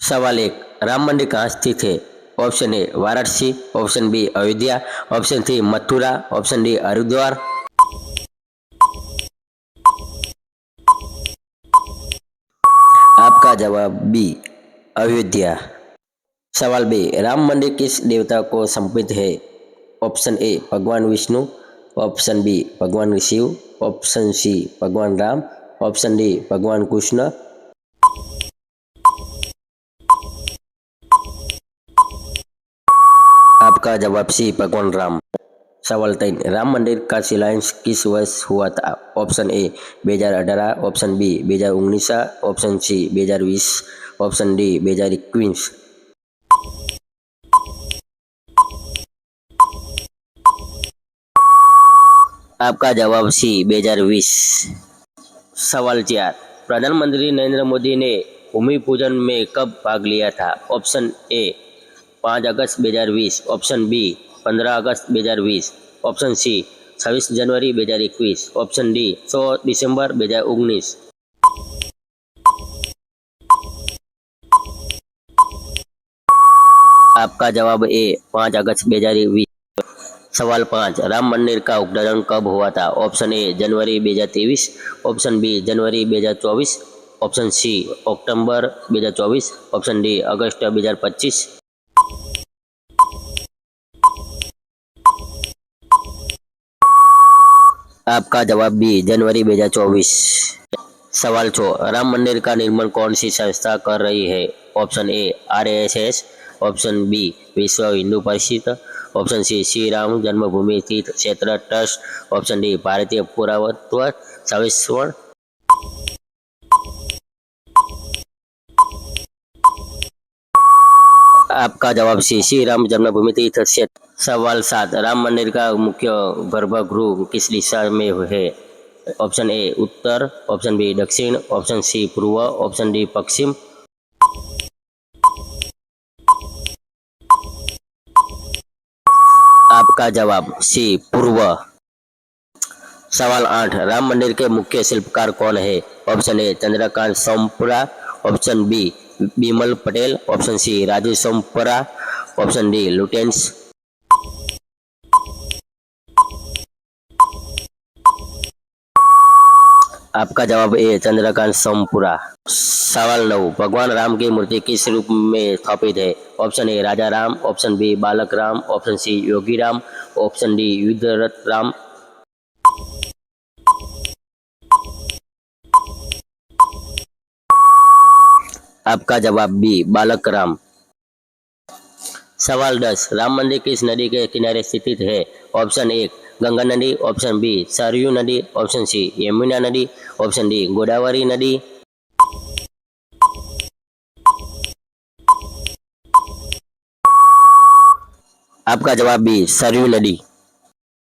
सवाल एक, राम मंदिर कहाँ स्थित है? Option A Varanasi, option B Ayodhya, option C Mathura, option D Haridwar. आपका जवाब बी अयोध्या। सवाल बी, राम मंदिर किस देवता को समर्पित है? ऑप्शन ए भगवान विष्णु, ऑप्शन बी भगवान शिव, ऑप्शन सी भगवान राम, ऑप्शन डी भगवान कृष्ण। आपका जवाब सी भगवान राम। सवाल 3, राम मंदिर का शिलान्यास किस वर्ष हुआ था? Option A 2018, option B 2019, option C 2020, option D 2021। आपका जवाब सी 2020। सवाल 4, प्रधानमंत्री नरेंद्र मोदी ने भूमि पूजन में कब भाग लिया था? ऑप्शन ए 5 अगस्त 2020, ऑप्शन बी 15 अगस्त 2020, ऑप्शन सी 26 जनवरी 2021, ऑप्शन डी 16 दिसंबर 2019। आपका जवाब ए 5 अगस्त 2020। सवाल 5, राम मंदिर का उद्घाटन कब हुआ था? ऑप्शन ए जनवरी 2023, ऑप्शन बी जनवरी 2024, ऑप्शन सी अक्टूबर 2024, ऑप्शन डी अगस्त 2025। आपका जवाब बी जनवरी 2024। सवाल 6, राम मंदिर का निर्माण कौन सी संस्था कर रही है? Option A RSS, option B Vishwa Hindu परिषद, ऑप्शन सी श्री राम जन्मभूमि तीर्थ क्षेत्र ट्रस्ट, ऑप्शन डी भारतीय पुरातत्व सर्वेक्षण। आपका जवाब सी श्री राम जन्मभूमि तीर्थ क्षेत्र। सवाल 7, राम मंदिर का मुख्य गर्भगृह किस दिशा में है? ऑप्शन ए उत्तर, ऑप्शन बी दक्षिण, ऑप्शन सी पूर्व, ऑप्शन डी पश्चिम। आपका जवाब सी पूर्व। सवाल 8, राम मंदिर के मुख्य शिल्पकार कौन है? Option A Chandrakant Sompura, option B Bimal Patel, option C Raju Sompura, option D Lutyens. आपका जवाब ए चंद्रकांत सोमपुरा। सवाल 9, भगवान राम की मूर्ति किस रूप में स्थापित है? Option A Raja Ram, option B Balak Ram, option C Yogi Ram, option D Yuddharath Ram. आपका जवाब बी बालक राम। सवाल 10, राम मंदिर किस नदी के किनारे स्थित है? ऑप्शन ए गंगा नदी, ऑप्शन बी सरयू नदी, ऑप्शन सी यमुना नदी, ऑप्शन डी गोदावरी नदी। आपका जवाब बी सरयू नदी।